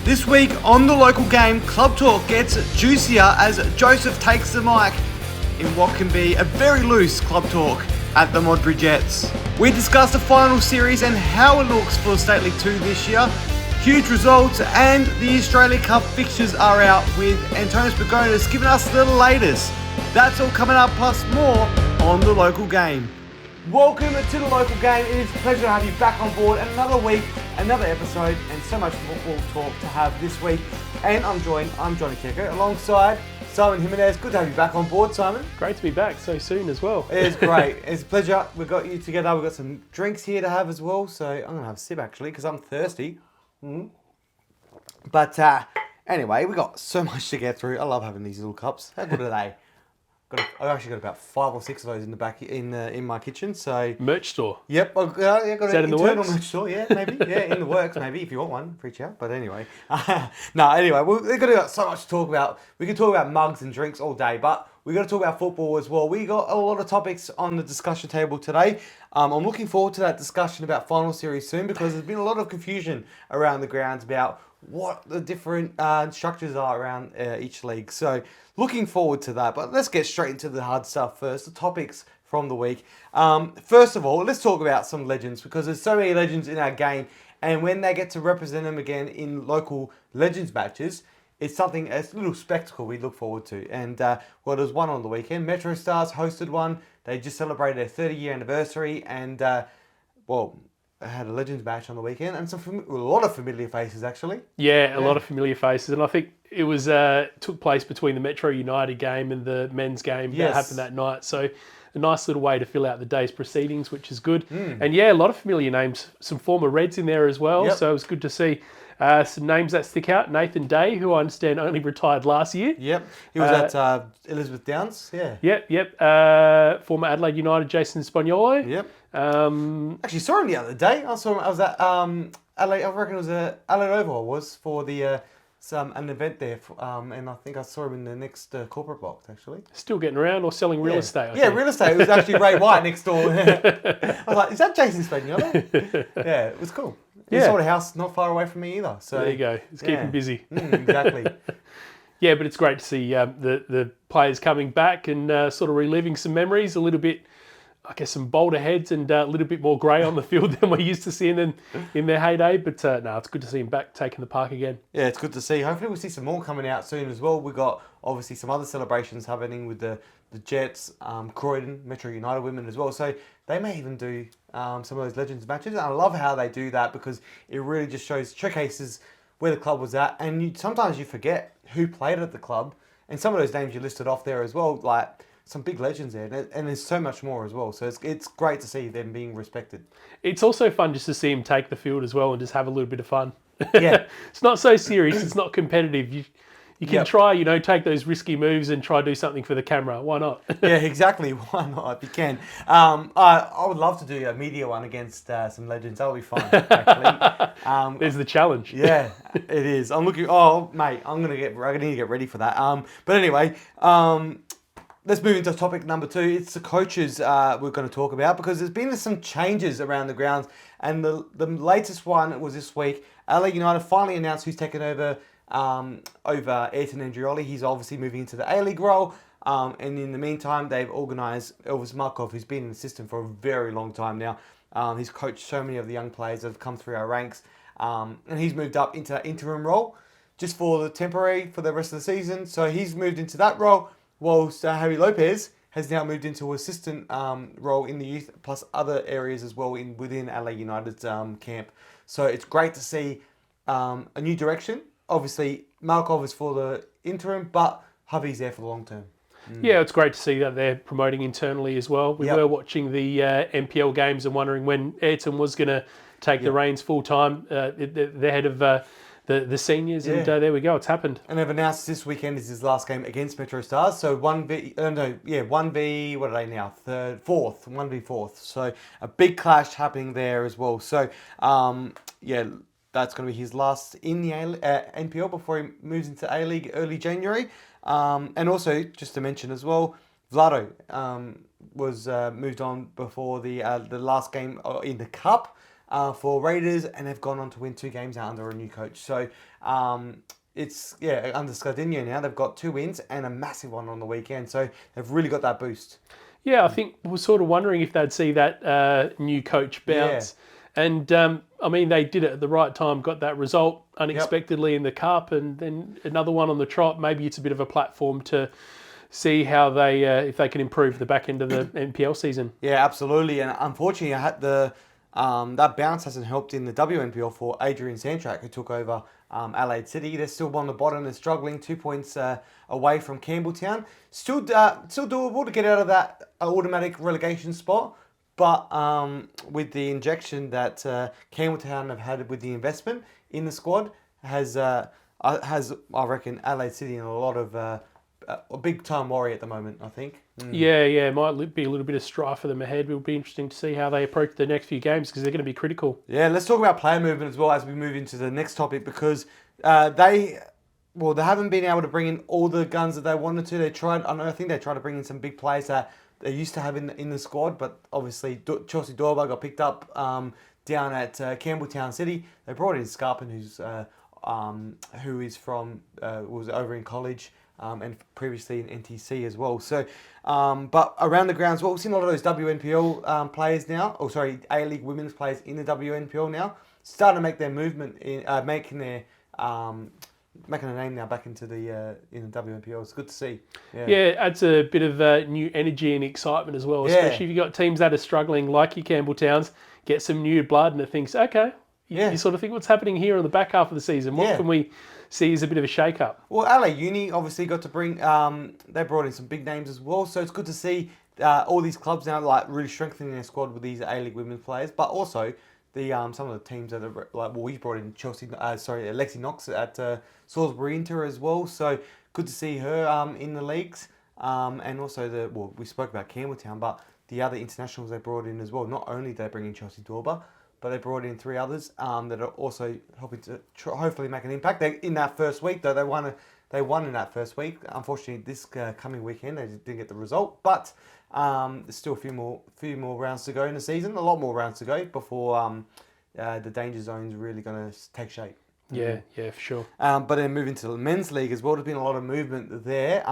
This week on the local game, Club Talk gets juicier as Joseph takes the mic in what can be a very loose Club Talk at the Modbury Jets. We discuss the final series and how it looks for State League 2 this year, huge results, and the Australia Cup fixtures are out with Antonis Pagonis giving us the latest. That's all coming up plus more on the local game. Welcome to the local game. It is a pleasure to have you back on board. Another week, another episode, and so much football talk to have this week. And I'm Johnny Keko, alongside Simon Gimenez. Good to have you back on board, Simon. Great to be back so soon as well. It is great. It's a pleasure. We've got you together. We've got some drinks here to have as well. So I'm going to have a sip actually because I'm thirsty. But anyway, we've got so much to get through. I love having these little cups. How good are they? I've actually got about 5 or 6 of those in the back in my kitchen. So merch store. Yep, I've got an internal merch store. Yeah, maybe. Yeah, in the works. Maybe if you want one, reach out. But anyway, Anyway, we've got so much to talk about. We can talk about mugs and drinks all day, but we got to talk about football as well. We got a lot of topics on the discussion table today. I'm looking forward to that discussion about final series soon because there's been a lot of confusion around the grounds about what the different structures are around each league. So looking forward to that. But let's get straight into the hard stuff first, the topics from the week. First of all, let's talk about some legends because there's so many legends in our game. And when they get to represent them again in local legends matches, it's a little spectacle we look forward to. And there's one on the weekend. MetroStars hosted one. They just celebrated their 30-year anniversary and, I had a Legends match on the weekend and a lot of familiar faces, actually. Yeah, a lot of familiar faces. And I think it was took place between the Metro United game and the men's game that happened that night. So a nice little way to fill out the day's proceedings, which is good. And yeah, a lot of familiar names. Some former Reds in there as well. So it was good to see some names that stick out. Nathan Day, who I understand only retired last year. Yep, he was at Elizabeth Downs, Yep. Former Adelaide United, Jason Spagnolo. Yep. Actually, saw him the other day. I saw him. I was at Adelaide. I reckon it was Adelaide Oval. Was for the an event there, and I think I saw him in the next corporate box. Actually, still getting around or selling real estate. I think. Real estate. It was actually Ray White next door. I was like, "Is that Jason Spagnolo?" Yeah, it was cool. He sold a house not far away from me either. So there you go. It's keeping busy. Exactly. Yeah, but it's great to see the players coming back and sort of reliving some memories, a little bit, I guess, some bolder heads and a little bit more grey on the field than we're used to seeing them in their heyday. But it's good to see them back taking the park again. Yeah, it's good to see. Hopefully we'll see some more coming out soon as well. We've got, obviously, some other celebrations happening with the Jets, Croydon, Metro United women as well. So they may even do some of those Legends matches. And I love how they do that because it really just showcases where the club was at. And sometimes you forget who played at the club. And some of those names you listed off there as well, like some big legends there. And there's so much more as well. So it's great to see them being respected. It's also fun just to see them take the field as well and just have a little bit of fun. Yeah. It's not so serious. It's not competitive. You can try, take those risky moves and try to do something for the camera. Why not? Yeah, exactly. Why not? If you can. I would love to do a media one against some legends. That would be fun, actually. There's the challenge. Yeah, it is. I'm looking. Oh, mate, I need to get ready for that. But anyway, let's move into topic number 2. It's the coaches we're going to talk about because there's been some changes around the grounds, and the latest one was this week. LA United finally announced who's taken over Ayrton Andrioli. He's obviously moving into the A-League role. And in the meantime, they've organised Elvis Markov, who's been in the system for a very long time now. He's coached so many of the young players that have come through our ranks. And he's moved up into that interim role just for the temporary for the rest of the season. So he's moved into that role, whilst Harry Lopez has now moved into an assistant role in the youth, plus other areas as well within LA United's camp. So it's great to see a new direction. Obviously, Markov is for the interim, but Hubby's there for the long term. Yeah, it's great to see that they're promoting internally as well. We were watching the NPL games and wondering when Ayrton was going to take the reins full time, the head of the seniors, and there we go, it's happened. And they've announced this weekend is his last game against MetroStars. So 1v, what are they now? Fourth. 1v4. So a big clash happening there as well. So, that's going to be his last in the NPL before he moves into A-League early January. And also, just to mention as well, Vlado was moved on before the last game in the Cup. for Raiders, and they've gone on to win 2 games now under a new coach. So it's under Scardino now. They've got 2 wins and a massive one on the weekend. So they've really got that boost. Yeah, I think we're sort of wondering if they'd see that new coach bounce. Yeah. And, I mean, they did it at the right time, got that result unexpectedly in the Cup, and then another one on the trot. Maybe it's a bit of a platform to see how they, if they can improve the back end of the NPL season. Yeah, absolutely. And unfortunately, that bounce hasn't helped in the WNPL for Adrian Sandtrack, who took over Adelaide City. They're still on the bottom. They're struggling, 2 points away from Campbelltown. Still doable to get out of that automatic relegation spot. But with the injection that Campbelltown have had with the investment in the squad, has I reckon, Adelaide City in a lot of a big time worry at the moment, I think. Yeah, it might be a little bit of strife for them ahead. It'll be interesting to see how they approach the next few games because they're going to be critical. Yeah, let's talk about player movement as well as we move into the next topic, because they haven't been able to bring in all the guns that they wanted to. I think they tried to bring in some big players that they used to have in the squad, but obviously Chelsea Dorba got picked up down at Campbelltown City. They brought in Scarpin, who is from was over in college. And previously in NTC as well. So, but around the grounds, we've seen a lot of those WNPL players now. A-League women's players in the WNPL now, starting to make their movement in making a name now back into in the WNPL. It's good to see. Yeah, it adds a bit of new energy and excitement as well. Especially if you've got teams that are struggling, like your Campbelltowns, get some new blood, and it thinks, okay, you sort of think, what's happening here in the back half of the season? What can we see as a bit of a shake-up? Well, LA Uni obviously got to bring, they brought in some big names as well, so it's good to see all these clubs now like really strengthening their squad with these A-League women's players, but also the some of the teams that are we brought in Lexi Knox at Salisbury Inter as well, so good to see her in the leagues, and also we spoke about Campbelltown, but the other internationals they brought in as well. Not only did they bring in Chelsea Dorba, but they brought in 3 others that are also helping to hopefully make an impact. In that first week, though, they won in that first week. Unfortunately, this coming weekend, they didn't get the result. But there's still a few more rounds to go in the season. A lot more rounds to go before the danger zone's really going to take shape. Yeah, for sure. But then moving to the men's league as well, there's been a lot of movement there.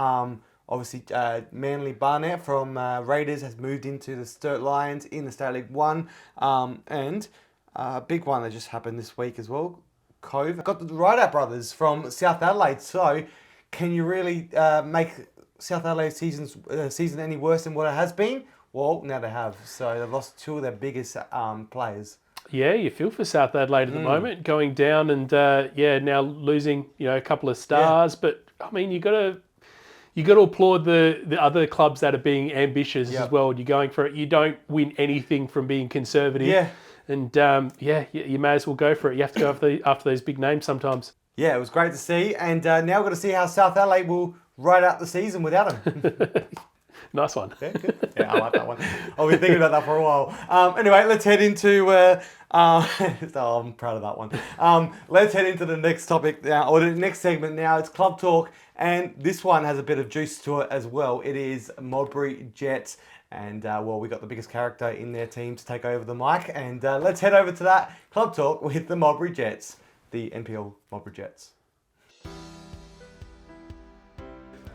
Obviously, Manly Barnett from Raiders has moved into the Sturt Lions in the State League 1. And a big one that just happened this week as well. Cove got the Rideout brothers from South Adelaide. So can you really make South Adelaide's season any worse than what it has been? Well, now they have. So they've lost 2 of their biggest players. Yeah, you feel for South Adelaide at the moment, going down and now losing a couple of stars. But I mean, you got to applaud the other clubs that are being ambitious as well. You're going for it. You don't win anything from being conservative. Yeah. And you may as well go for it. You have to go after those big names sometimes. Yeah, it was great to see. And now we've got to see how South Adelaide will ride out the season without him. Nice one. Yeah, good. Yeah, I like that one. I've been thinking about that for a while. Anyway, let's head into... I'm proud of that one. Let's head into the next topic now, or the next segment now. It's Club Talk. And this one has a bit of juice to it as well. It is Modbury Jets. And, we got the biggest character in their team to take over the mic. And let's head over to that Club Talk with the Modbury Jets, the NPL Modbury Jets.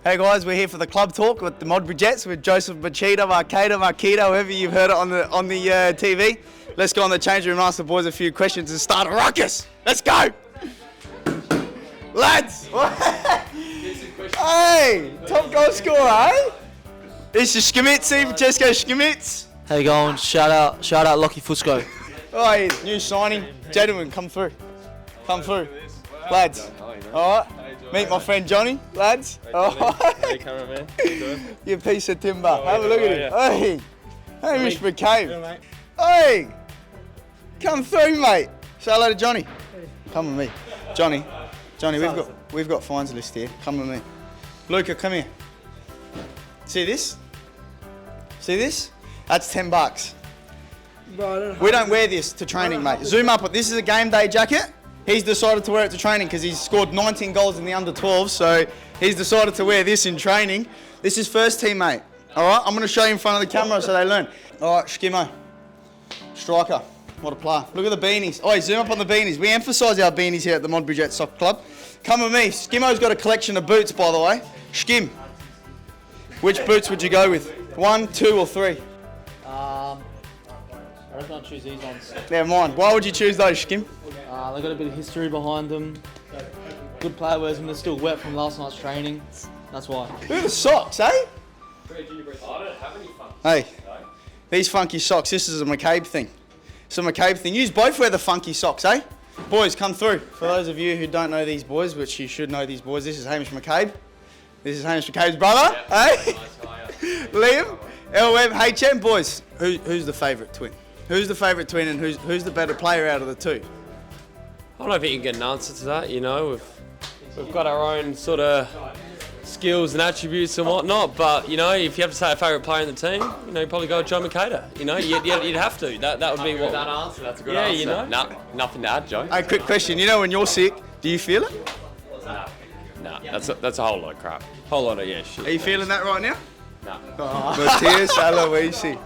Hey guys, we're here for the Club Talk with the Modbury Jets with Joseph Macheda, Macheda, however you've heard it on the TV. Let's go on the change room and ask the boys a few questions and start a ruckus. Let's go! Lads! Hey! Top goal scorer, eh? This is Gimenez, Francesco Gimenez. How you going? Shout out Lockie Fusco. Oh, new signing. Gentlemen, come through. Lads. Alright. Meet my friend Johnny, lads. Hey, cameraman. You piece of timber. Have a look at him. Hey, Mr. McCabe. Hey, come through, mate. Say hello to Johnny. Come with me, Johnny, we've got fines list here. Come with me. Luca, come here. See this? That's $10. Bro, we don't wear this to training, mate. Zoom up. This is a game day jacket. He's decided to wear it to training because he's scored 19 goals in the under-12, so he's decided to wear this in training. This is first team, mate. All right, I'm going to show you in front of the camera so they learn. All right, Skimo, striker. What a player. Look at the beanies. Oh, zoom up on the beanies. We emphasise our beanies here at the Modbury Jets Soccer Club. Come with me. Skimmo's got a collection of boots, by the way. Skim. Which boots would you go with? 1, 2 or 3? I reckon I'll choose these ones. They're mine. Why would you choose those, Skim? They've got a bit of history behind them. Good player wears them. They're still wet from last night's training. That's why. Look at the socks, eh? Hey, these funky socks. This is a McCabe thing. It's a McCabe thing. You both wear the funky socks, eh? Boys, come through. For those of you who don't know these boys, which you should know these boys, this is Hamish McCabe. This is Hamish McCabe's brother, eh? Liam, LM, HM. Boys, who's the favourite twin? Who's the favourite twin and who's the better player out of the two? I don't think you can get an answer to that, you know. We've got our own sort of skills and attributes and whatnot, but, you know, if you have to say a favourite player in the team, you know, you'd probably go with Joe Macheda. You know, you'd have to. That would be what... That answer, that's a good answer. Yeah, you know. Nothing to add, Joe. Hey, quick question. You know when you're sick, do you feel it? No, that's a whole lot of crap. Whole lot of, yeah, shit. Are you feeling that right now? No. Matthias Aloisi.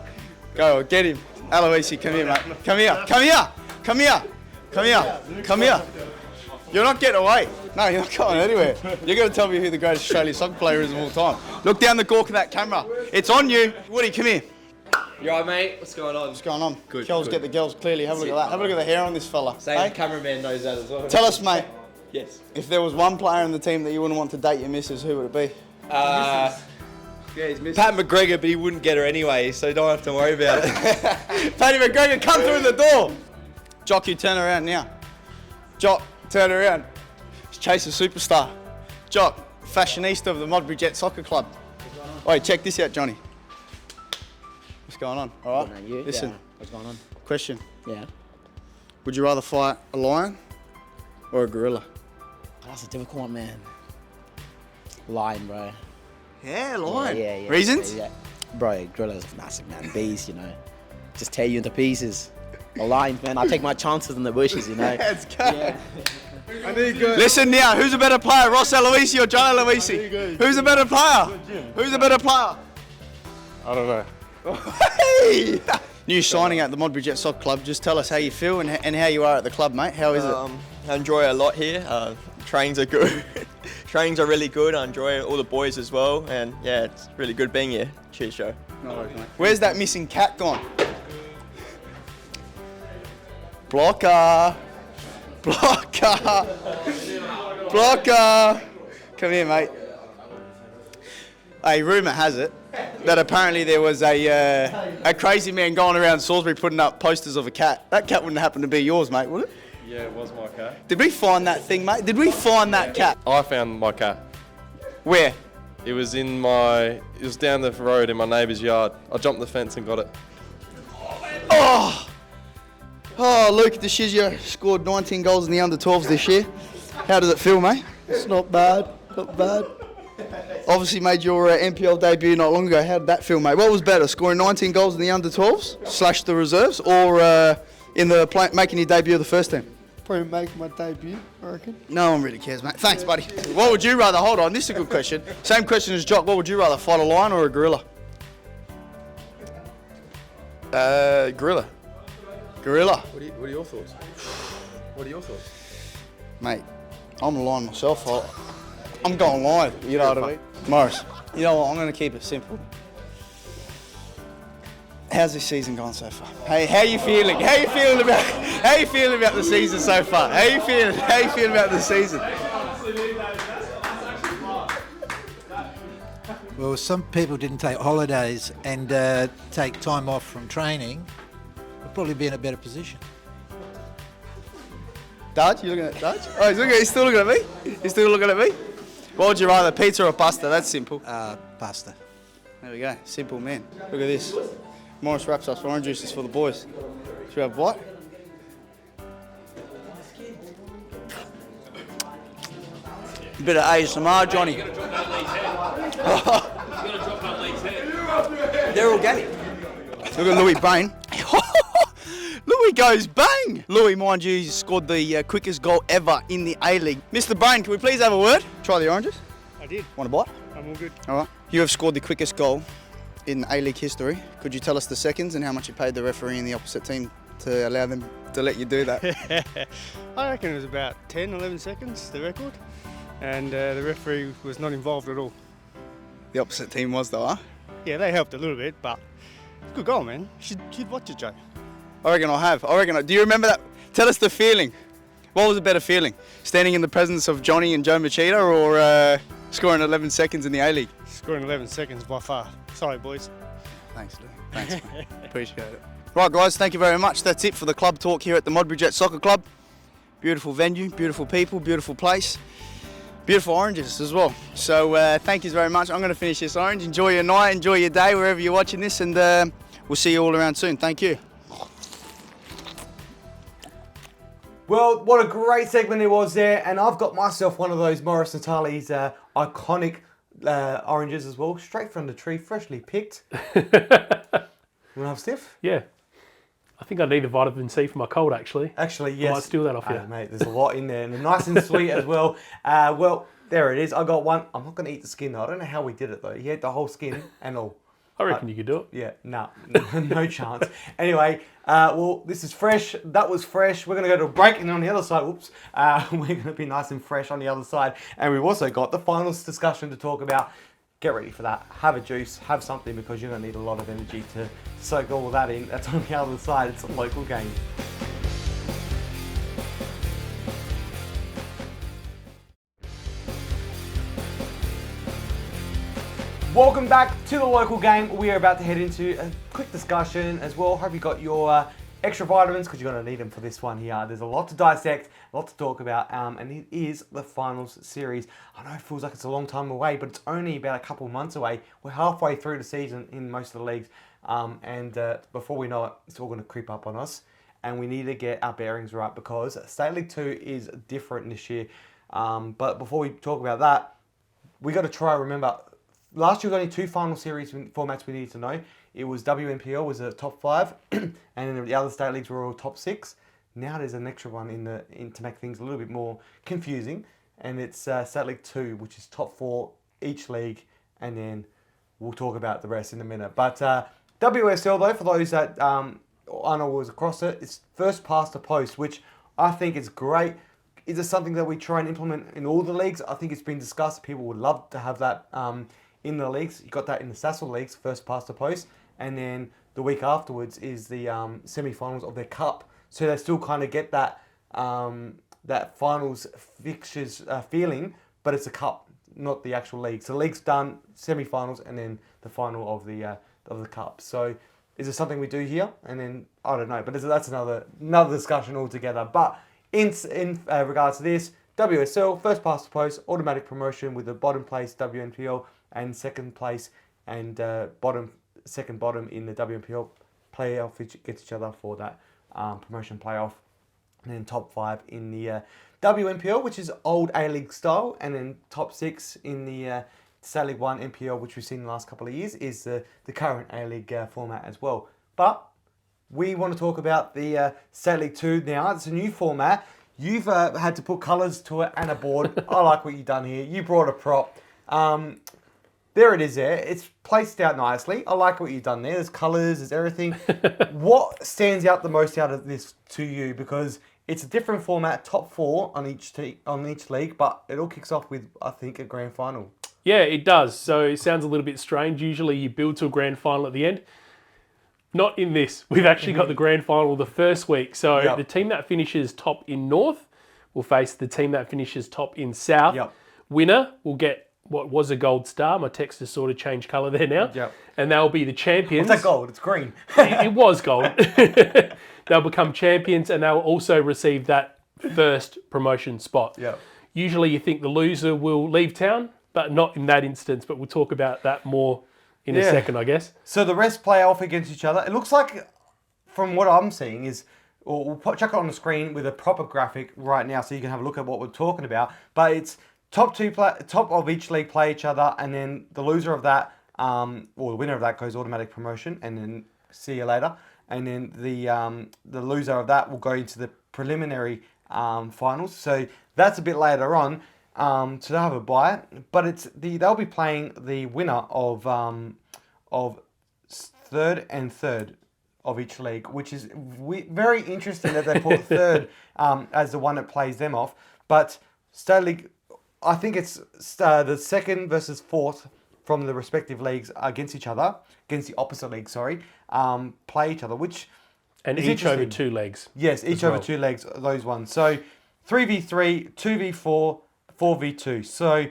Go, get him. Aloisi, come here, mate. Come here. Come here. Come here. Come here. Come here. You're not getting away. No, you're not going anywhere. You're going to tell me who the greatest Australian soccer player is of all time. Look down the gork of that camera. It's on you. Woody, come here. You alright, mate? What's going on? What's going on? Good. Girls get the girls clearly. Have a look at that. Have a look at the hair on this fella. Same Hey? cameraman knows that as well. Tell us, mate. Yes. If there was one player in the team that you wouldn't want to date your missus, who would it be? Pat McGregor, but he wouldn't get her anyway, so don't have to worry about it. Paddy McGregor, come through the door. Jock, you turn around now. Jock, turn around. Chase a superstar. Jock, fashionista of the Modbury Jets Soccer Club. Oi, check this out, Johnny. What's going on? All right. Listen. Yeah. What's going on? Question. Yeah. Would you rather fight a lion or a gorilla? That's a difficult one, man. Lion, bro. Yeah, lion. Yeah. Reasons? Yeah. Bro, gorilla's massive, man. Beast, you know. Just tear you into pieces. A lion, man. I take my chances in the bushes, you know. Let's go. Yeah. Listen now, who's a better player, Ross Aloisi or John Aloisi? Who's a better player? Who's a better player? I don't know. Hey! New signing at the Modbury Jets Soccer Club. Just tell us how you feel and how you are at the club, mate. How is it? I enjoy it a lot here. Trains are good. Trains are really good. I enjoy all the boys as well. And yeah, it's really good being here. Cheers, Joe. No worries, mate. Where's that missing cat gone? Blocker. Blocker. Blocker. Come here, mate. A rumour has it that apparently there was a crazy man going around Salisbury putting up posters of a cat. That cat wouldn't happen to be yours, mate, would it? Yeah, it was my cat. Did we find that thing, mate? Did we find that cat? I found my cat. Where? It was it was down the road in my neighbour's yard. I jumped the fence and got it. Oh, Luke DeShizio scored 19 goals in the under-12s this year. How does it feel, mate? It's not bad, not bad. Obviously made your NPL debut not long ago. How did that feel, mate? What was better, scoring 19 goals in the under-12s / the reserves, or making your debut of the first team? Probably making my debut, I reckon. No one really cares, mate. Thanks, buddy. What would you rather? Hold on, this is a good question. Same question as Jock. What would you rather, fight a lion or a gorilla? Gorilla. Gorilla. What are your thoughts? What are your thoughts? Mate, I'm a lion myself. I'm going lion, you know what I mean? Morris, you know what, I'm going to keep it simple. How's this season gone so far? Hey, how you feeling? How you feeling about the season so far? How you feeling about the season? Well, some people didn't take holidays and take time off from training. They'll probably be in a better position. Dodge, you looking at Dodge? Oh, he's still looking at me? He's still looking at me? What would you rather, pizza or pasta? That's simple. Pasta. There we go, simple man. Look at this. Morris wraps up orange juices for the boys. Should we have what? A bit of ASMR, Johnny. They're organic. Look at Louis Bain. Louis goes bang! Louis, mind you, scored the quickest goal ever in the A-League. Mr. Bain, can we please have a word? Try the oranges. I did. Want a bite? I'm all good. All right. You have scored the quickest goal in A-League history. Could you tell us the seconds and how much you paid the referee in the opposite team to allow them to let you do that? I reckon it was about 10, 11 seconds, the record, and the referee was not involved at all. The opposite team was though, huh? Yeah, they helped a little bit, but good goal, man. You'd watch it, Joe. I reckon I have. Do you remember that? Tell us the feeling. What was a better feeling? Standing in the presence of Johnny and Joe Macheda, or scoring 11 seconds in the A-League? Scoring 11 seconds by far. Sorry, boys. Thanks, Lou. Thanks, mate. Appreciate it. Right, guys, thank you very much. That's it for the club talk here at the Modbury Jets Soccer Club. Beautiful venue, beautiful people, beautiful place. Beautiful oranges as well. So thank you very much. I'm going to finish this orange. Enjoy your night, enjoy your day, wherever you're watching this, and we'll see you all around soon. Thank you. Well, what a great segment it was there, and I've got myself one of those Morris Natali's iconic oranges as well, straight from the tree, freshly picked. You want to have a sniff? Yeah. I think I need a vitamin C for my cold, actually. Actually, yes. I might steal that off you. Mate, there's a lot in there, and nice and sweet as well. Well, there it is. I got one. I'm not going to eat the skin, though. I don't know how we did it, though. He ate the whole skin and all. I reckon you could do it. Yeah, no chance. Anyway, well, this is fresh. That was fresh. We're going to go to a break, and on the other side, we're going to be nice and fresh on the other side. And we've also got the finals discussion to talk about. Get ready for that. Have a juice, have something, because you're going to need a lot of energy to soak all of that in. That's on the other side. It's a local game. Welcome back to the local game. We are about to head into a quick discussion as well. Hope you got your extra vitamins, because you're going to need them for this one here. There's a lot to dissect, a lot to talk about, and it is the finals series. I know it feels like it's a long time away, but it's only about a couple of months away. We're halfway through the season in most of the leagues, and before we know it, it's all going to creep up on us, and we need to get our bearings right, because State League 2 is different this year. But before we talk about that, we got to try remember. Last year was only 2 final series formats we needed to know. It was WNPL was a top 5, and then the other state leagues were all top 6. Now there's an extra one in to make things a little bit more confusing, and it's State League 2, which is top 4 each league, and then we'll talk about the rest in a minute. But WSL though, for those that aren't always across it, it's first past the post, which I think is great. Is it something that we try and implement in all the leagues? I think it's been discussed. People would love to have that in the leagues. You got that in the Sassel leagues, first past the post, and then the week afterwards is the semi-finals of their cup. So they still kind of get that that finals fixtures feeling, but it's a cup, not the actual league. So the league's done, semi-finals, and then the final of the cup. So is it something we do here? And then I don't know, but that's another discussion altogether. But in regards to this, WSL first past the post, automatic promotion with the bottom place WNPL and second place and second bottom in the WNPL playoff, which gets each other for that promotion playoff, and then top 5 in the WNPL, which is old A-League style, and then top 6 in the State League 1 NPL, which we've seen in the last couple of years, is the current A-League format as well. But we want to talk about the State League 2 now. It's a new format. You've had to put colours to it and a board. I like what you've done here. You brought a prop. There it is there. It's placed out nicely. I like what you've done there. There's colours, there's everything. What stands out the most out of this to you? Because it's a different format, top 4 on each league, but it all kicks off with, I think, a grand final. Yeah, it does. So it sounds a little bit strange. Usually you build to a grand final at the end. Not in this. We've actually got the grand final the first week. So the team that finishes top in North will face the team that finishes top in South. Winner will get what was a gold star. My text has sort of changed colour there now. And they'll be the champions. What's that gold? It's green. It was gold. They'll become champions, and they'll also receive that first promotion spot. Usually you think the loser will leave town, but not in that instance. But we'll talk about that more in a second, I guess. So the rest play off against each other. It looks like, from what I'm seeing, is, or we'll chuck it on the screen with a proper graphic right now so you can have a look at what we're talking about. But it's top of each league play each other, and then the loser of that, or the winner of that, goes automatic promotion, and then see you later. And then the loser of that will go into the preliminary finals. So that's a bit later on. So they'll have a bye, but they'll be playing the winner of third and third. of each league, which is very interesting that they put third as the one that plays them off. But State League, I think it's the second versus fourth from the respective leagues against each other, against the opposite league, play each other, which and is each over 2 legs. Yes, each over 2 legs, those ones. So 3v3, 2v4, 4v2. So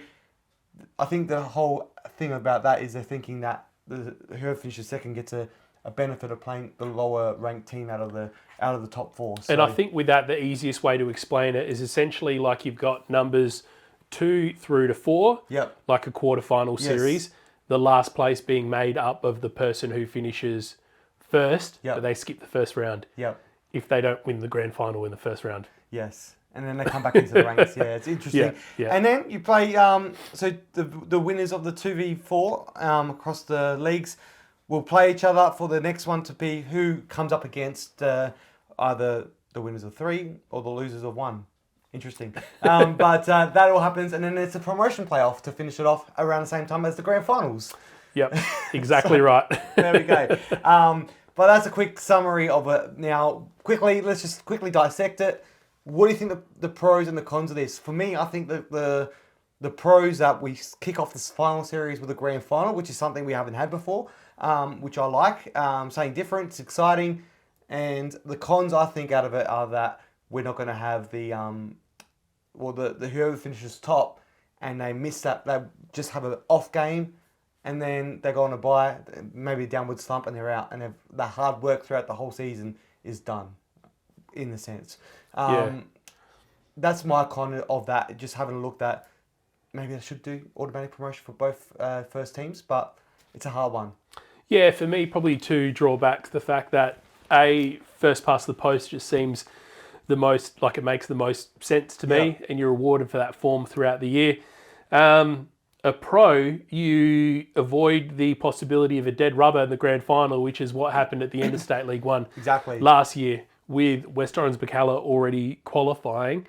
I think the whole thing about that is they're thinking that whoever finishes second gets a benefit of playing the lower ranked team out of the top 4. So. And I think with that, the easiest way to explain it is essentially like you've got numbers 2 through to 4, yep, like a quarterfinal series. The last place being made up of the person who finishes first, yep, but they skip the first round. Yep. If they don't win the grand final in the first round. Yes. And then they come back into the ranks. Yeah, it's interesting. Yeah. And then you play, so the winners of the 2v4 across the leagues will play each other for the next one to be who comes up against either the winners of 3 or the losers of 1. Interesting. But that all happens, and then it's a promotion playoff to finish it off around the same time as the grand finals. Yep, exactly right. There we go. But that's a quick summary of it. Now, let's just quickly dissect it. What do you think the pros and the cons of this? For me, I think that the pros that we kick off this final series with a grand final, which is something we haven't had before, which I like. Something different, it's exciting. And the cons, I think, out of it are that we're not going to have the whoever finishes top and they miss that, they just have an off game and then they go on a bye, maybe a downward slump and they're out. And the hard work throughout the whole season is done, in the sense. That's my con of that. Just having a look that maybe I should do automatic promotion for both first teams, but it's a hard one. Yeah, for me, probably to draw back the fact that first past the post just seems the most, like it makes the most sense to me, and you're rewarded for that form throughout the year. A pro, you avoid the possibility of a dead rubber in the grand final, which is what happened at the end of State League 1 last year, with West Orange Bacala already qualifying.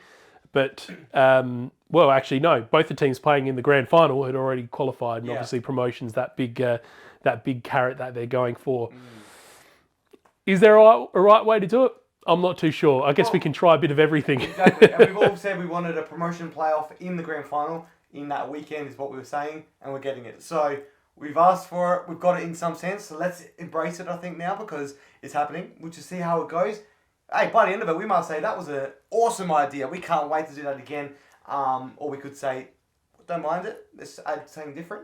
But, actually, no, both the teams playing in the grand final had already qualified, and obviously promotion's that big carrot that they're going for. Is there a right way to do it? I'm not too sure. I guess we can try a bit of everything. Exactly. And we've all said we wanted a promotion playoff in the grand final in that weekend is what we were saying, and we're getting it. So we've asked for it. We've got it in some sense. So let's embrace it, I think, now, because it's happening. We'll just see how it goes. Hey, by the end of it, we might say that was an awesome idea. We can't wait to do that again. Or we could say, don't mind it. Let's add something different.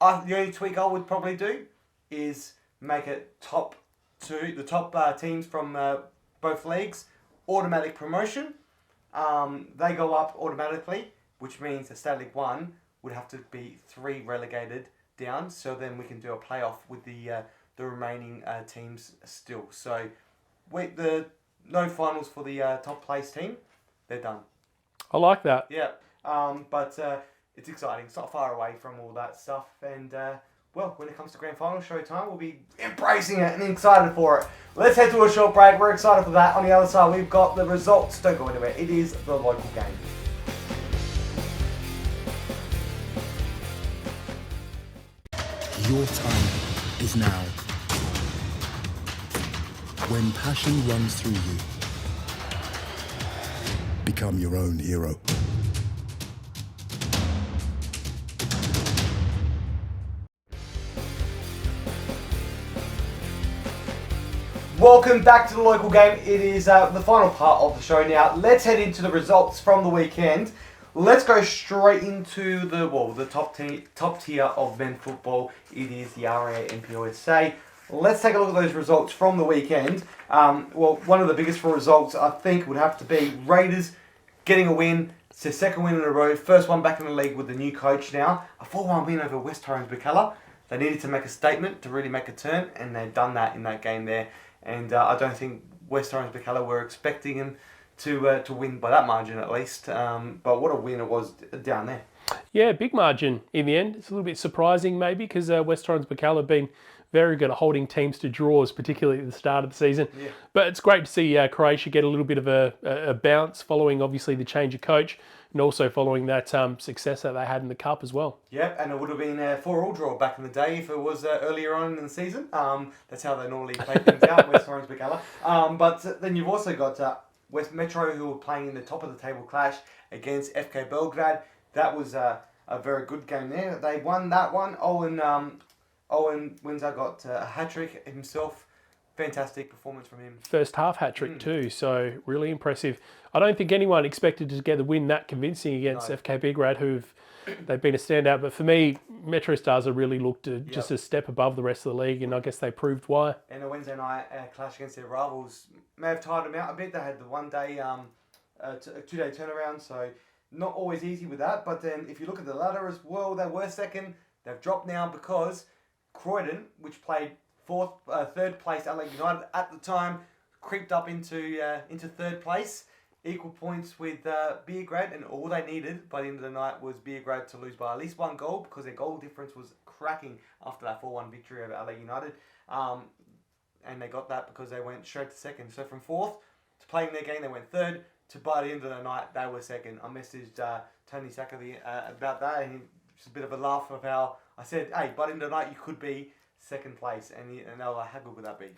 The only tweak I would probably do is make it the top teams from both leagues, automatic promotion. They go up automatically, which means the State League 1 would have to be 3 relegated down. So then we can do a playoff with the remaining teams still. So no finals for the top place team. They're done. I like that. Yeah. But it's exciting. It's not far away from all that stuff. And when it comes to grand final show time, we'll be embracing it and excited for it. Let's head to a short break. We're excited for that. On the other side, we've got the results. Don't go anywhere. It is the local game. Your time is now. When passion runs through you, become your own hero. Welcome back to the local game. It is the final part of the show now. Let's head into the results from the weekend. Let's go straight into the top tier of men football. It is the RA NPOSA. Let's take a look at those results from the weekend. One of the biggest results I think would have to be Raiders getting a win. It's their second win in a row. First one back in the league with the new coach now. A 4-1 win over West Orange Bacala. They needed to make a statement to really make a turn, and they've done that in that game there. And I don't think West Orange Bacala were expecting him to win by that margin at least. But what a win it was down there. Yeah, big margin in the end. It's a little bit surprising maybe because West Orange Bacala have been very good at holding teams to draws, particularly at the start of the season. Yeah. But it's great to see Croatia get a little bit of a bounce following, obviously, the change of coach and also following that success that they had in the Cup as well. Yep, and it would have been a 4-4 draw back in the day if it was earlier on in the season. That's how they normally play things out, West Orange Bacala. But then you've also got West Metro, who were playing in the top of the table clash against FK Belgrade. That was a very good game there. They won that one. Owen Windsor got a hat-trick himself. Fantastic performance from him. First half hat-trick too, so really impressive. I don't think anyone expected to get the win that convincing against FK Belgrade, they've been a standout. But for me, MetroStars have really looked just a step above the rest of the league, and I guess they proved why. And a Wednesday night clash against their rivals may have tired them out a bit. They had the 1 day, a 2 day turnaround, so not always easy with that. But then if you look at the ladder as well, they were second. They've dropped now because Croydon, which played third place Adelaide United at the time, creeped up into third place, equal points with Belgrade, and all they needed by the end of the night was Belgrade to lose by at least 1 goal, because their goal difference was cracking after that 4-1 victory over Adelaide United, and they got that because they went straight to second. So from fourth to playing their game, they went third, to by the end of the night they were second. I messaged Tony Sackerly about that, and it's a bit of a laugh of how I said, hey, by the end of the night you could be second place, and they were like, how good would that be?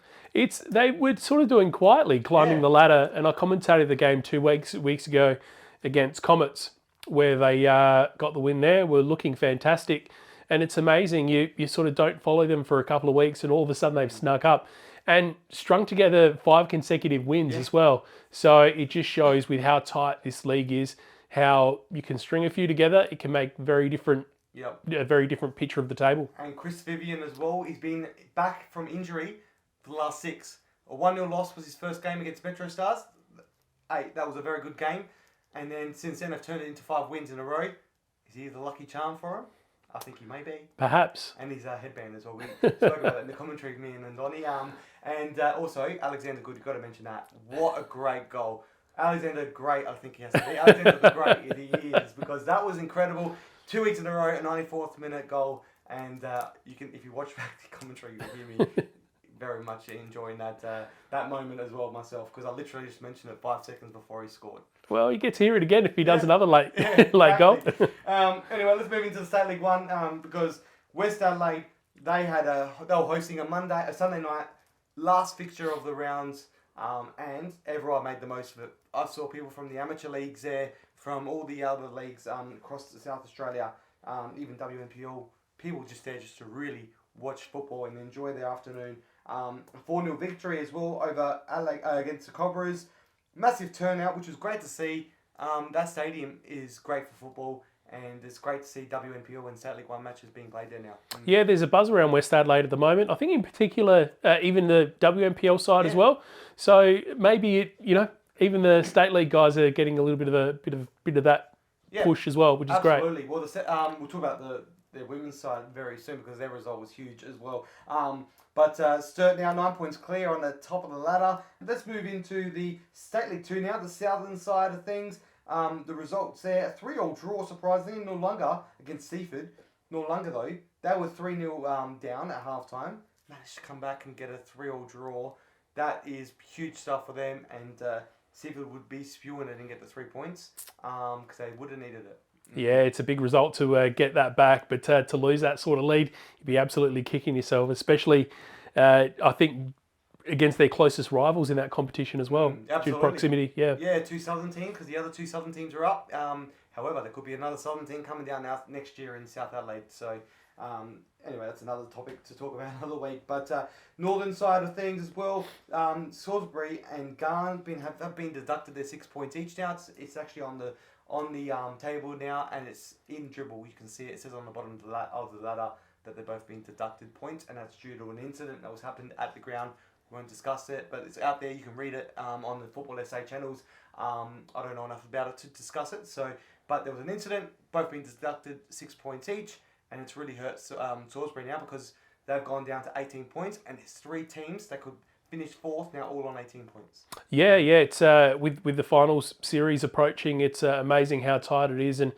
They were sort of doing quietly, climbing the ladder, and I commentated the game 2 weeks ago against Comets, where they got the win there, were looking fantastic, and it's amazing, you sort of don't follow them for a couple of weeks, and all of a sudden they've snuck up, and strung together 5 consecutive wins as well, so it just shows with how tight this league is, how you can string a few together, it can make a very different picture of the table. And Chris Vivian as well, he's been back from injury for the last 6. A 1-0 loss was his first game against MetroStars. Hey, that was a very good game. And then since then, they've turned it into 5 wins in a row. Is he the lucky charm for him? I think he may be. Perhaps. And he's a headband as well. We spoke about it in the commentary, me and Donnie. And also, Alexander Good, you've got to mention that. What a great goal. Alexander, great, I think he has to be. Alexander the great, he is, because that was incredible. 2 weeks in a row, a 94th minute goal, and you can, if you watch back the commentary, you'll hear me very much enjoying that moment as well myself, because I literally just mentioned it 5 seconds before he scored. Well, you get to hear it again if he does another late goal. Anyway, let's move into the State League 1, because West Adelaide, they were hosting a Sunday night last fixture of the rounds, and everyone made the most of it. I saw people from the amateur leagues there, from all the other leagues across South Australia, even WNPL, people just there just to really watch football and enjoy their afternoon. A 4-0 victory as well over against the Cobras. Massive turnout, which was great to see. That stadium is great for football, and it's great to see WNPL and State League 1 matches being played there now. Yeah, there's a buzz around West Adelaide at the moment. I think in particular, even the WNPL side as well. So maybe even the State League guys are getting a little bit of that push as well, which is great. Absolutely. Well, we'll talk about the women's side very soon, because their result was huge as well. But Sturt now 9 points clear on the top of the ladder. Let's move into the State League 2 now, the southern side of things. The results there, a 3-3 draw, surprisingly, Noarlunga against Seaford. Noarlunga, though, they were 3-0 down at halftime. Managed to come back and get a 3-3 draw. That is huge stuff for them, and Seaford would be spewing it and get the 3 points, because they would have needed it. Yeah, it's a big result to get that back, but to lose that sort of lead, you'd be absolutely kicking yourself, especially, I think, against their closest rivals in that competition as well, due to proximity. Yeah, 2 southern teams, because the other 2 southern teams are up. However, there could be another southern team coming down next year in South Adelaide. So, anyway, that's another topic to talk about another week. But northern side of things as well, Salisbury and Garn have been deducted their 6 points each now. It's actually on the table now, and it's in dribble. You can see it says on the bottom of the ladder that they've both been deducted points, and that's due to an incident that was happened at the ground. We won't discuss it, but it's out there. You can read it on the Football SA channels. I don't know enough about it to discuss it. But there was an incident, both being deducted 6 points each, and it's really hurt Salisbury now, because they've gone down to 18 points, and there's 3 teams that could finish 4th now, all on 18 points. Yeah, it's with the finals series approaching, it's amazing how tight it is, and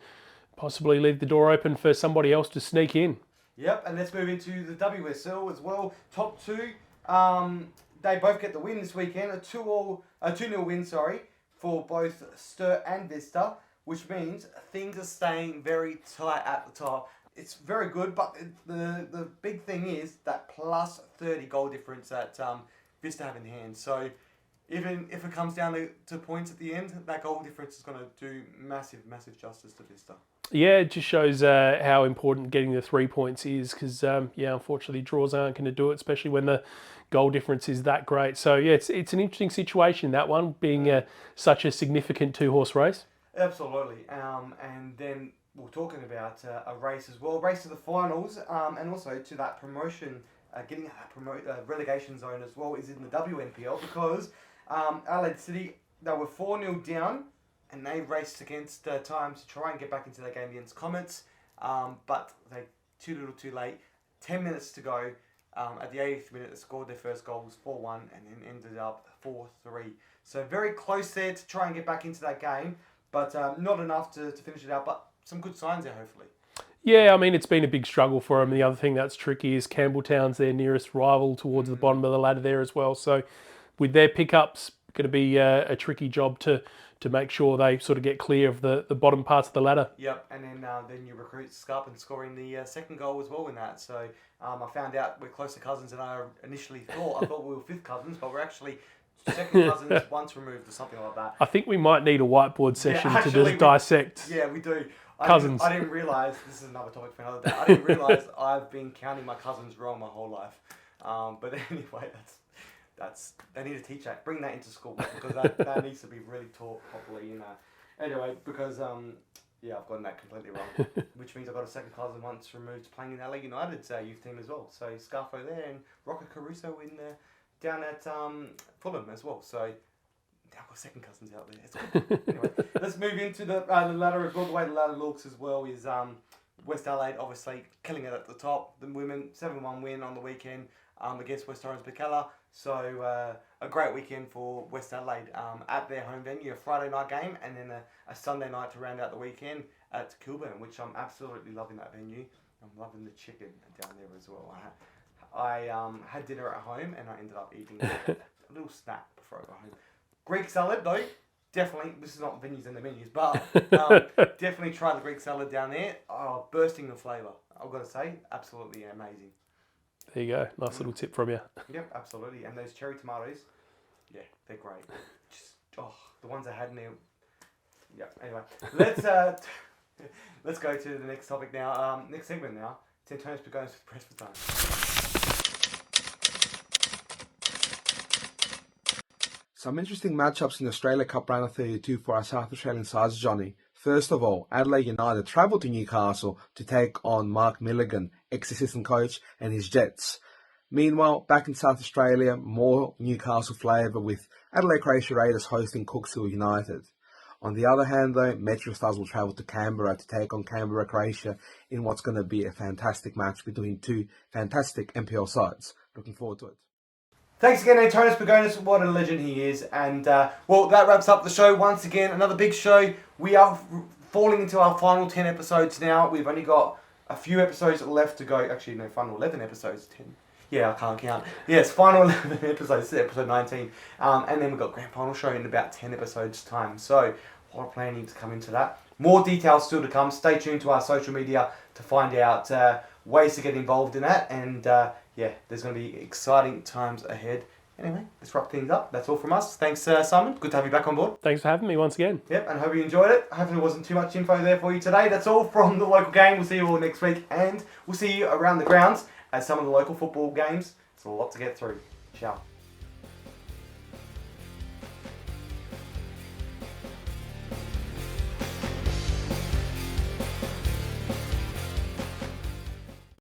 possibly leave the door open for somebody else to sneak in. Yep, and let's move into the WSL as well. Top two, they both get the win this weekend. A 2-0 win, for both Sturt and Vista, which means things are staying very tight at the top. It's very good, but the big thing is that plus 30 goal difference that Vista have in hand. So even if it comes down to points at the end, that goal difference is going to do massive justice to Vista. Yeah, it just shows how important getting the 3 points is because, unfortunately, draws aren't going to do it, especially when the goal difference is that great. So, yeah, it's an interesting situation, that one, being such a significant two-horse race. Absolutely. And then we're talking about a race as well, race to the finals, and also to that promotion, getting that relegation zone as well is in the WNPL because Adelaide City, they were 4-0 down, and they raced against times to try and get back into that game against Comets, but they too little too late. 10 minutes to go. At the 80th minute, they scored their first goal, was 4-1, and then ended up 4-3. So very close there to try and get back into that game, but not enough to finish it out, but some good signs there, hopefully. Yeah, I mean, it's been a big struggle for them. The other thing that's tricky is Campbelltown's their nearest rival towards the bottom of the ladder there as well. So with their pickups, going to be a tricky job to make sure they sort of get clear of the bottom parts of the ladder. Yep, and then you recruit Scarp and scoring the second goal as well in that. So I found out we're closer cousins than I initially thought. I thought we were fifth cousins, but we're actually second cousins once removed or something like that. I think we might need a whiteboard session to just dissect we do. cousins. I didn't realise, this is another topic for another day, I didn't realise I've been counting my cousins wrong my whole life. But anyway, they need to teach that. Bring that into school because that needs to be really taught properly. Anyway, because I've gotten that completely wrong, which means I've got a second cousin once removed playing in LA United's youth team as well. So Scarfo there and Rocco Caruso down at Fulham as well. So I've got second cousins out there. It's good. Anyway, let's move into the ladder as well. The way the ladder looks as well is West Adelaide obviously killing it at the top. The women 7-1 win on the weekend against West Orange Bacala. So a great weekend for West Adelaide at their home venue, a Friday night game, and then a Sunday night to round out the weekend at Kilburn, which I'm absolutely loving that venue. I'm loving the chicken down there as well. I had dinner at home and I ended up eating a little snack before I got home. Greek salad though, definitely, this is not venues and the menus, but definitely try the Greek salad down there. Oh, bursting with flavour, I've got to say, absolutely amazing. There you go, nice little tip from you. Yep, absolutely. And those cherry tomatoes, yeah, they're great. Just the ones I had in there. Yeah. Anyway, let's go to the next topic now. Next segment now. Tentonis Begonis with press for time. Some interesting matchups in the Australia Cup Round of 32 for our South Australian sides, Johnny. First of all, Adelaide United travelled to Newcastle to take on Mark Milligan, ex-assistant coach, and his Jets. Meanwhile, back in South Australia, more Newcastle flavour with Adelaide Croatia Raiders hosting Cooksville United. On the other hand, though, MetroStars will travel to Canberra to take on Canberra Croatia in what's going to be a fantastic match between two fantastic NPL sides. Looking forward to it. Thanks again, Antonis Pagonis. What a legend he is. And, that wraps up the show once again. Another big show. We are falling into our final 10 episodes now. We've only got a few episodes left to go. Actually, no, final 11 episodes. 10. Yeah, I can't count. Yes, final 11 episodes, episode 19. And then we've got grand final show in about 10 episodes' time. So, a lot of planning to come into that. More details still to come. Stay tuned to our social media to find out ways to get involved in that. And, there's going to be exciting times ahead. Anyway, let's wrap things up. That's all from us. Thanks, Simon. Good to have you back on board. Thanks for having me once again. Yep, and hope you enjoyed it. Hopefully there wasn't too much info there for you today. That's all from the local game. We'll see you all next week. And we'll see you around the grounds at some of the local football games. It's a lot to get through. Ciao.